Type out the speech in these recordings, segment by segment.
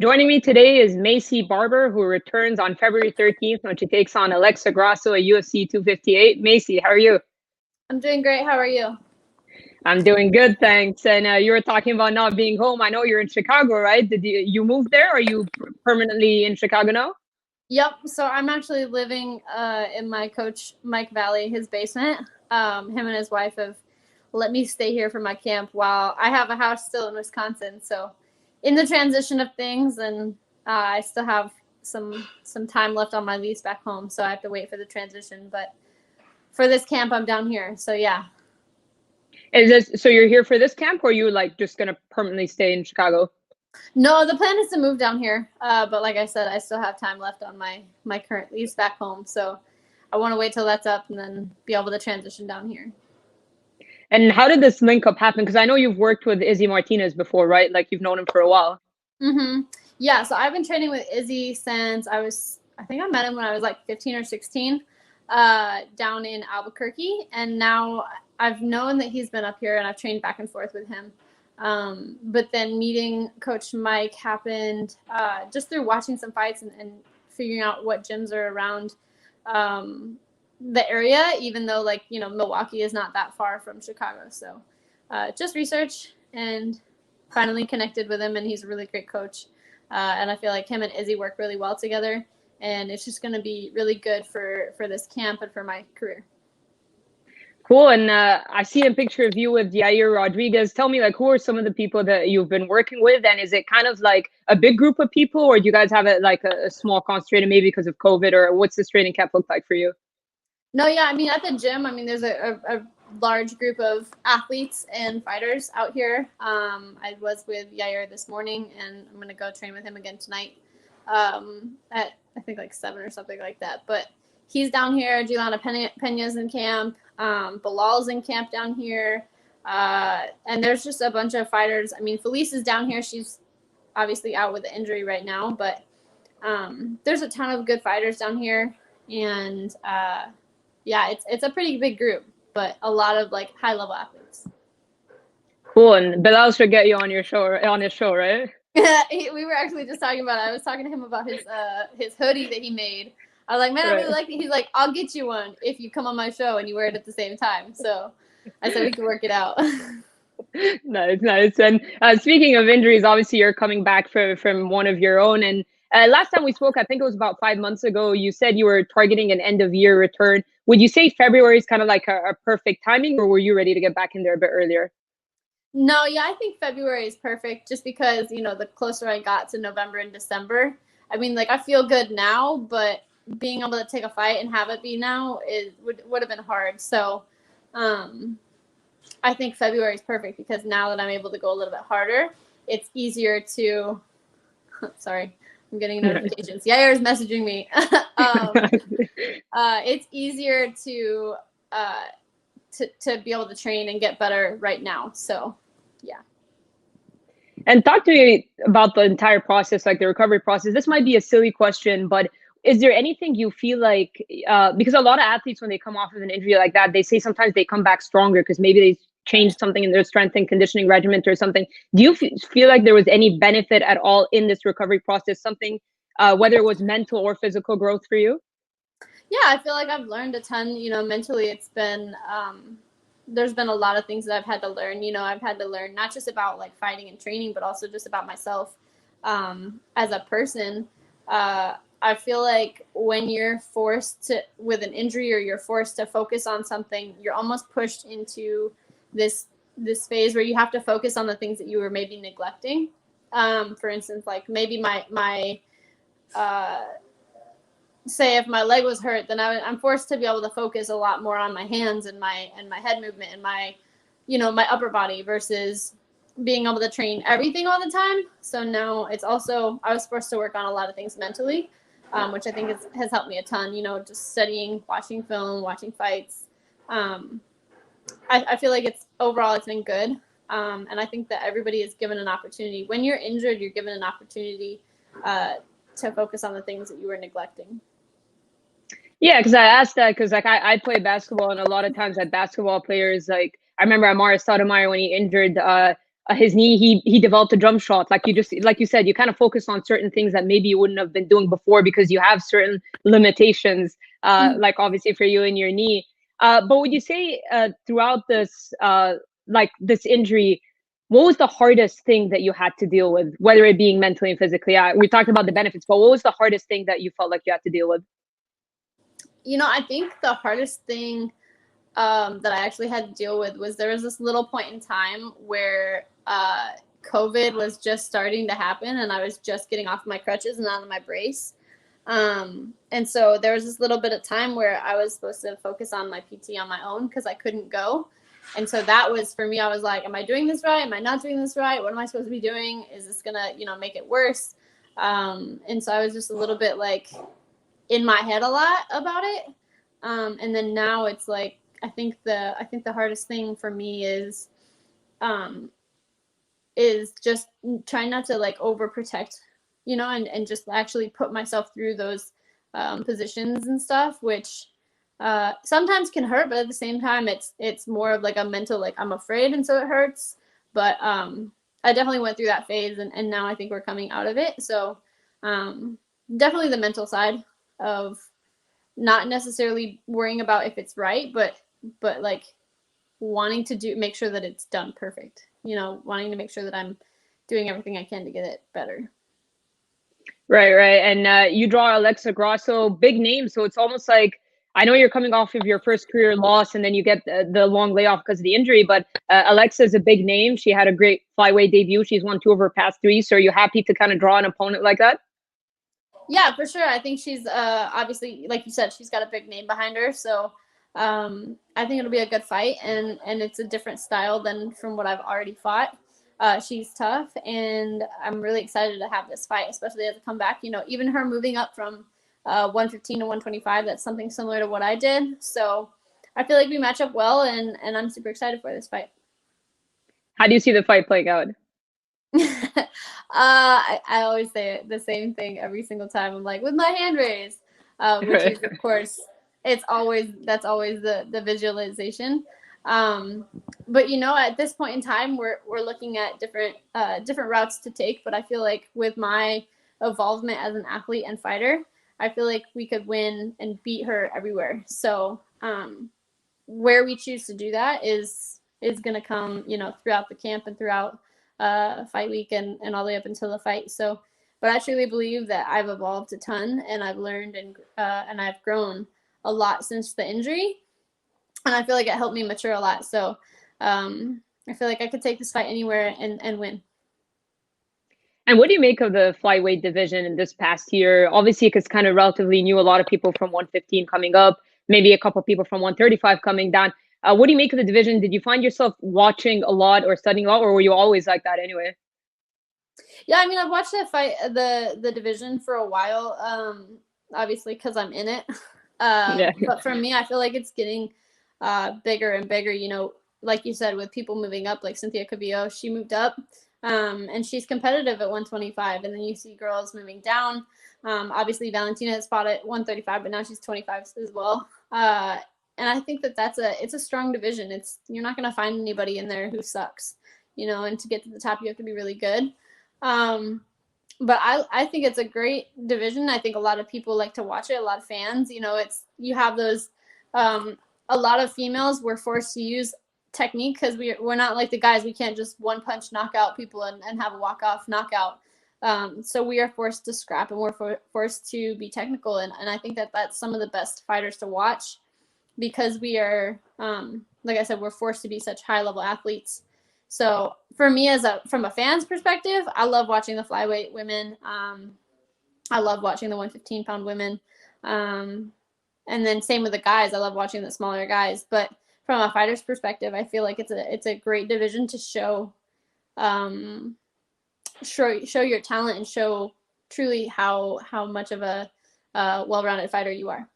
Joining me today is Maycee Barber, who returns on February 13th when she takes on Alexa Grasso at UFC 258. Maycee, how are you? I'm doing great. How are you? I'm doing good, thanks. And you were talking about not being home. I know you're in Chicago, right? Did you move there? Or are you permanently in Chicago now? Yep. So I'm actually living in my coach Mike Valley, his basement. Him and his wife have let me stay here for my camp while I have a house still in Wisconsin. So in the transition of things, and I still have some time left on my lease back home, so I have to wait for the transition. But for this camp, I'm down here. So yeah. Is this so you're here for this camp, or are you like just gonna permanently stay in Chicago? No, the plan is to move down here. But like I said, I still have time left on my current lease back home. So I want to wait till that's up and then be able to transition down here. And how did this link up happen? Because I know you've worked with Izzy Martinez before, right? Like you've known him for a while. Mm-hmm. Yeah, so I've been training with Izzy since I think I met him when I was like 15 or 16 down in Albuquerque. And now I've known that he's been up here and I've trained back and forth with him. But then meeting Coach Mike happened just through watching some fights and figuring out what gyms are around the area, even though Milwaukee is not that far from Chicago. So just research and finally connected with him, and he's a really great coach. And I feel like him and Izzy work really well together, and it's just going to be really good for this camp and for my career. Cool. And I see a picture of you with Yair Rodriguez. Tell me, like, who are some of the people that you've been working with? And is it kind of like a big group of people, or do you guys have it like a small concentrated, maybe because of COVID, or what's this training camp look like for you? No, yeah, I mean, at the gym, I mean, there's a large group of athletes and fighters out here. I was with Yair this morning, and I'm going to go train with him again tonight at, I think, like 7 or something like that. But he's down here. Juliana Pena's in camp. Bilal's in camp down here. And there's just a bunch of fighters. I mean, Felice is down here. She's obviously out with the injury right now. But there's a ton of good fighters down here. And, yeah, it's a pretty big group, but a lot of like high level athletes. Cool. And Bilal should get you on his show, right? We were actually just talking about it. I was talking to him about his hoodie that he made. I was like, man, I really like it. He's like, I'll get you one if you come on my show and you wear it at the same time. So I said we could work it out. Nice. And speaking of injuries, obviously you're coming back from one of your own. And last time we spoke, I think it was about 5 months ago, you said you were targeting an end of year return. Would you say February is kind of like a perfect timing, or were you ready to get back in there a bit earlier? No, yeah, I think February is perfect just because, the closer I got to November and December, I mean, like I feel good now, but being able to take a fight and have it be now would have been hard. So I think February is perfect because now that I'm able to go a little bit harder, it's easier to sorry, I'm getting notifications. Yair is messaging me. It's easier to be able to train and get better right now. So, yeah. And talk to me about the entire process, like the recovery process. This might be a silly question, but is there anything you feel like, because a lot of athletes, when they come off of an injury like that, they say sometimes they come back stronger because maybe they changed something in their strength and conditioning regimen or something. Do you feel like there was any benefit at all in this recovery process, something, whether it was mental or physical growth for you? Yeah, I feel like I've learned a ton. Mentally, it's been there's been a lot of things that I've had to learn. I've had to learn not just about like fighting and training, but also just about myself as a person. I feel like when you're forced to, with an injury, or you're forced to focus on something, you're almost pushed into this phase where you have to focus on the things that you were maybe neglecting. For instance, like maybe my say if my leg was hurt, then I'm forced to be able to focus a lot more on my hands and my head movement and my upper body versus being able to train everything all the time. So now it's also, I was forced to work on a lot of things mentally, which I think has helped me a ton, just studying, watching film, watching fights. I feel like it's been good. And I think that everybody is given an opportunity. When you're injured, you're given an opportunity to focus on the things that you were neglecting. Yeah, because I asked that because like I play basketball, and a lot of times that basketball players, like I remember Amara Stoudemire when he injured his knee, he developed a jump shot. Like you said, you kind of focus on certain things that maybe you wouldn't have been doing before because you have certain limitations, like obviously for you in your knee. But would you say throughout this like this injury, what was the hardest thing that you had to deal with, whether it being mentally and physically? We talked about the benefits, but what was the hardest thing that you felt like you had to deal with? I think the hardest thing that I actually had to deal with was there was this little point in time where COVID was just starting to happen and I was just getting off my crutches and out of my brace. And so there was this little bit of time where I was supposed to focus on my PT on my own because I couldn't go. And so that was, for me, I was like, am I doing this right? Am I not doing this right? What am I supposed to be doing? Is this going to, make it worse? And so I was just a little bit like in my head a lot about it. And then now it's like, I think the hardest thing for me is just trying not to like overprotect, and just actually put myself through those positions and stuff, which sometimes can hurt, but at the same time, it's more of like a mental, like I'm afraid, and so it hurts. But I definitely went through that phase, and now I think we're coming out of it. So definitely the mental side of not necessarily worrying about if it's right, but like wanting to make sure that it's done perfect, wanting to make sure that I'm doing everything I can to get it better. Right. And you draw Alexa Grasso, big name. So it's almost like, I know you're coming off of your first career loss and then you get the long layoff because of the injury, but Alexa is a big name. She had a great flyweight debut. She's won 2 of her past 3. So are you happy to kind of draw an opponent like that? Yeah, for sure. I think she's obviously, like you said, she's got a big name behind her. So I think it'll be a good fight, and it's a different style than from what I've already fought. She's tough, and I'm really excited to have this fight, especially as a comeback. Even her moving up from 115 to 125, that's something similar to what I did. So I feel like we match up well, and I'm super excited for this fight. How do you see the fight playing out? I always say the same thing every single time. I'm like, with my hand raised, which is, of course, that's always the visualization. But at this point in time, we're looking at different routes to take. But I feel like with my involvement as an athlete and fighter, I feel like we could win and beat her everywhere. So where we choose to do that is going to come, throughout the camp and throughout fight week and all the way up until the fight. So, but I truly believe that I've evolved a ton and I've learned and I've grown a lot since the injury. And I feel like it helped me mature a lot. So I feel like I could take this fight anywhere and win. And what do you make of the flyweight division in this past year? Obviously, it's kind of relatively new. A lot of people from 115 coming up, maybe a couple of people from 135 coming down. What do you make of the division? Did you find yourself watching a lot or studying a lot, or were you always like that anyway? Yeah, I mean, I've watched that fight, the division for a while, obviously because I'm in it. Yeah. But for me, I feel like it's getting bigger and bigger. Like you said, with people moving up, like Cynthia Cabillo, she moved up, and she's competitive at 125. And then you see girls moving down. Obviously, Valentina has fought at 135, but now she's 25 as well. And I think that it's a strong division. You're not going to find anybody in there who sucks, and to get to the top, you have to be really good. But I think it's a great division. I think a lot of people like to watch it. A lot of fans, you have those, a lot of females were forced to use technique because we're not like the guys. We can't just one punch knock out people and have a walk off knockout. So we are forced to scrap and we're forced to be technical. And I think that that's some of the best fighters to watch because we are, like I said, we're forced to be such high level athletes. So for me, from a fan's perspective, I love watching the flyweight women. I love watching the 115-pound women. And then same with the guys. I love watching the smaller guys. But from a fighter's perspective, I feel like it's a great division to show your talent and show truly how much of a well-rounded fighter you are.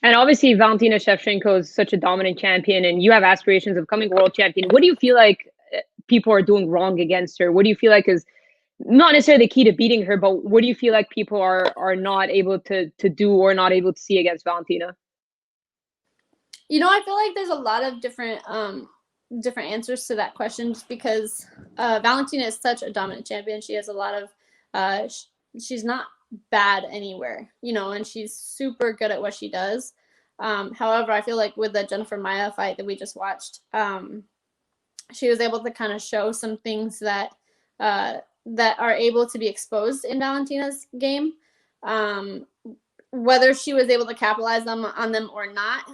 And obviously, Valentina Shevchenko is such a dominant champion, and you have aspirations of becoming world champion. What do you feel like people are doing wrong against her? What do you feel like is not necessarily the key to beating her, but what do you feel like people are not able to do or not able to see against Valentina? I feel like there's a lot of different different answers to that question, just because Valentina is such a dominant champion. She has a lot of she's not bad anywhere, you know, and she's super good at what she does. However, I feel like with the Jennifer Maia fight that we just watched, she was able to kind of show some things that that are able to be exposed in Valentina's game. Whether she was able to capitalize on them or not,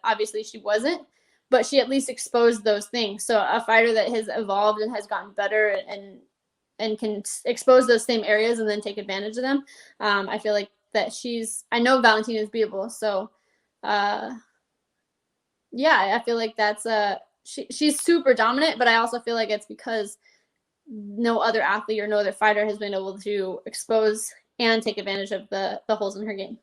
obviously she wasn't, but she at least exposed those things. So a fighter that has evolved and has gotten better and can expose those same areas and then take advantage of them, I feel like that I know Valentina is beatable. So yeah, I feel like that's she's super dominant, but I also feel like it's because no other athlete or no other fighter has been able to expose and take advantage of the holes in her game.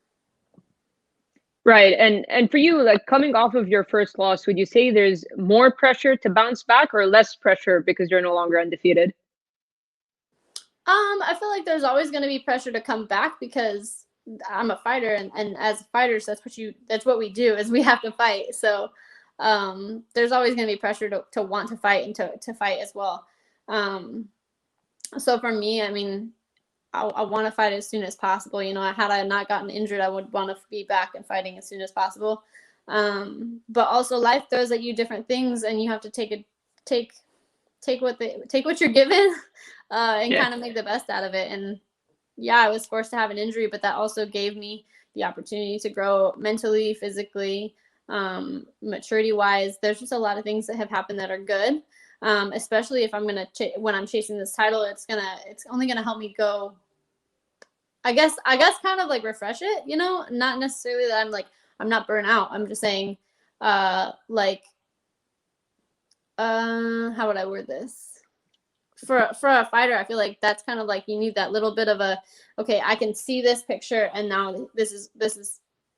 Right. And for you, like coming off of your first loss, would you say there's more pressure to bounce back or less pressure because you're no longer undefeated? I feel like there's always going to be pressure to come back because I'm a fighter, and as fighters, that's what we do, is we have to fight. So there's always going to be pressure to want to fight and to fight as well. So for me, I mean, I want to fight as soon as possible. You know, had I not gotten injured, I would want to be back and fighting as soon as possible. But also life throws at you different things, and you have to take what you're given, and kind of make the best out of it. And yeah, I was forced to have an injury, but that also gave me the opportunity to grow mentally, physically, maturity wise. There's just a lot of things that have happened that are good. Especially if I'm when I'm chasing this title, it's only gonna help me go. I guess kind of like refresh it, you know, not necessarily that I'm not burnt out. I'm just saying, how would I word this? For a fighter, I feel like that's kind of like you need that little bit of okay, I can see this picture, and now this is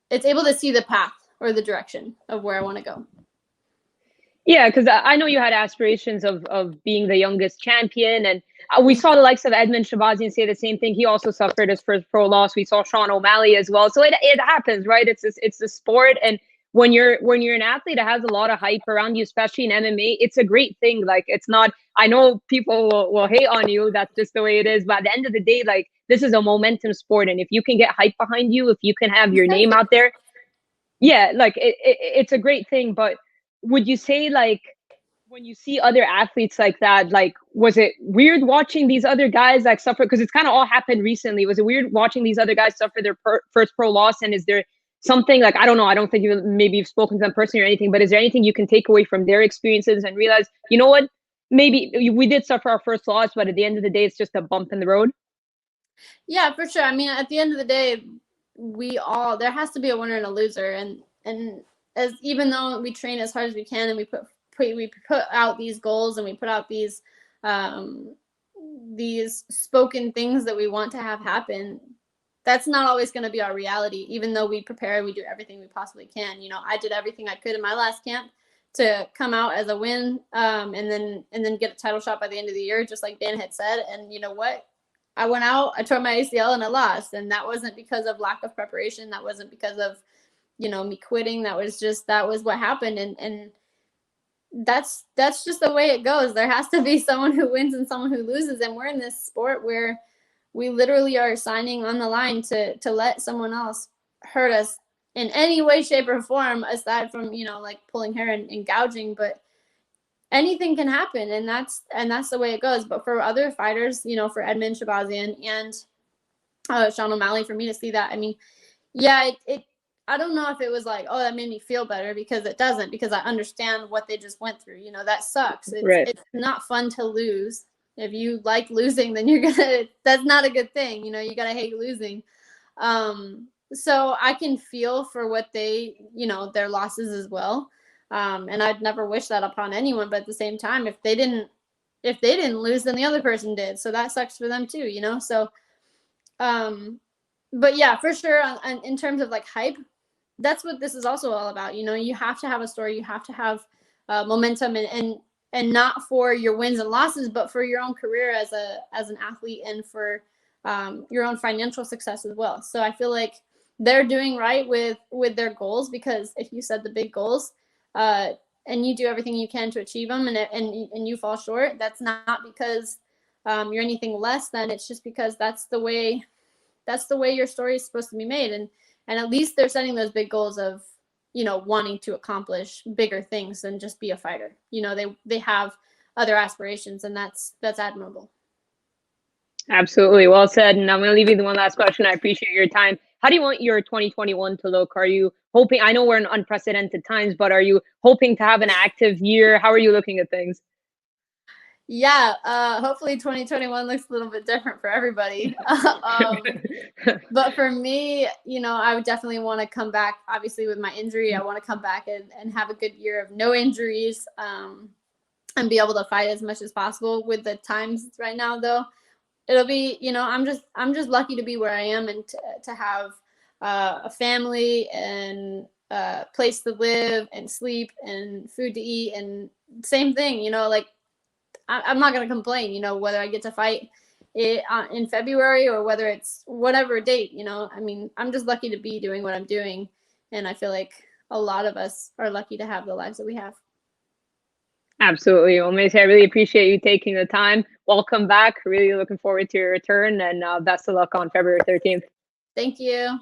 it's able to see the path or the direction of where I want to go. Yeah, because I know you had aspirations of being the youngest champion, and we saw the likes of Edmund Shabazian say the same thing. He also suffered his first pro loss. We saw Sean O'Malley as well. So it happens, right? It's a sport, and when you're an athlete that has a lot of hype around you, especially in MMA, it's a great thing. Like, it's not. I know people will hate on you. That's just the way it is. But at the end of the day, like, this is a momentum sport, and if you can get hype behind you, if you can have your name out there, yeah, like it's a great thing. But would you say, like, when you see other athletes like that, like, was it weird watching these other guys like suffer? Because it's kind of all happened recently. Was it weird watching these other guys suffer their first pro loss? And is there something, like, I don't know, I don't think you've spoken to them personally or anything, but is there anything you can take away from their experiences and realize, you know what, maybe we did suffer our first loss, but at the end of the day, it's just a bump in the road? Yeah, for sure. I mean, at the end of the day, there has to be a winner and a loser, and as even though we train as hard as we can and we put out these goals and we put out these spoken things that we want to have happen, that's not always going to be our reality. Even though we prepare, we do everything we possibly can. You know, I did everything I could in my last camp to come out as a win, and then get a title shot by the end of the year, just like Dan had said. And you know what? I went out, I tore my ACL, and I lost. And that wasn't because of lack of preparation. That wasn't because of, you know, me quitting. That was what happened. And that's just the way it goes. There has to be someone who wins and someone who loses. And we're in this sport where we literally are signing on the line to let someone else hurt us in any way, shape, or form, aside from, you know, like pulling hair and gouging. But anything can happen, and that's the way it goes. But for other fighters, you know, for Edmund Shabazian and Sean O'Malley, for me to see that, I mean, yeah, I don't know if it was like, oh, that made me feel better, because it doesn't, because I understand what they just went through. You know, that sucks. It's not fun to lose. If you like losing, then that's not a good thing. You know, you gotta hate losing. So I can feel for what they, you know, their losses as well. And I'd never wish that upon anyone, but at the same time, if they didn't lose, then the other person did. So that sucks for them too, you know? So, but yeah, for sure. In terms of like hype, that's what this is also all about. You know, you have to have a story, you have to have momentum, and not for your wins and losses, but for your own career as an athlete, and for your own financial success as well. So I feel like they're doing right with their goals, because if you set the big goals, and you do everything you can to achieve them, and you fall short, that's not because you're anything less than. It's just because that's the way your story is supposed to be made. And at least they're setting those big goals of, wanting to accomplish bigger things than just be a fighter. They have other aspirations, and that's admirable. Absolutely. Well said. And I'm going to leave you with one last question. I appreciate your time. How do you want your 2021 to look? Are you hoping, I know we're in unprecedented times, but are you hoping to have an active year? How are you looking at things? Yeah, hopefully 2021 looks a little bit different for everybody. But for me, I would definitely want to come back. Obviously, with my injury, I want to come back and have a good year of no injuries, and be able to fight as much as possible. With the times right now, though, it'll be, I'm just lucky to be where I am, and to have a family and a place to live and sleep and food to eat, and same thing, like, I'm not going to complain, whether I get to fight it in February or whether it's whatever date, I mean, I'm just lucky to be doing what I'm doing. And I feel like a lot of us are lucky to have the lives that we have. Absolutely. Well, Maycee, I really appreciate you taking the time. Welcome back. Really looking forward to your return, and best of luck on February 13th. Thank you.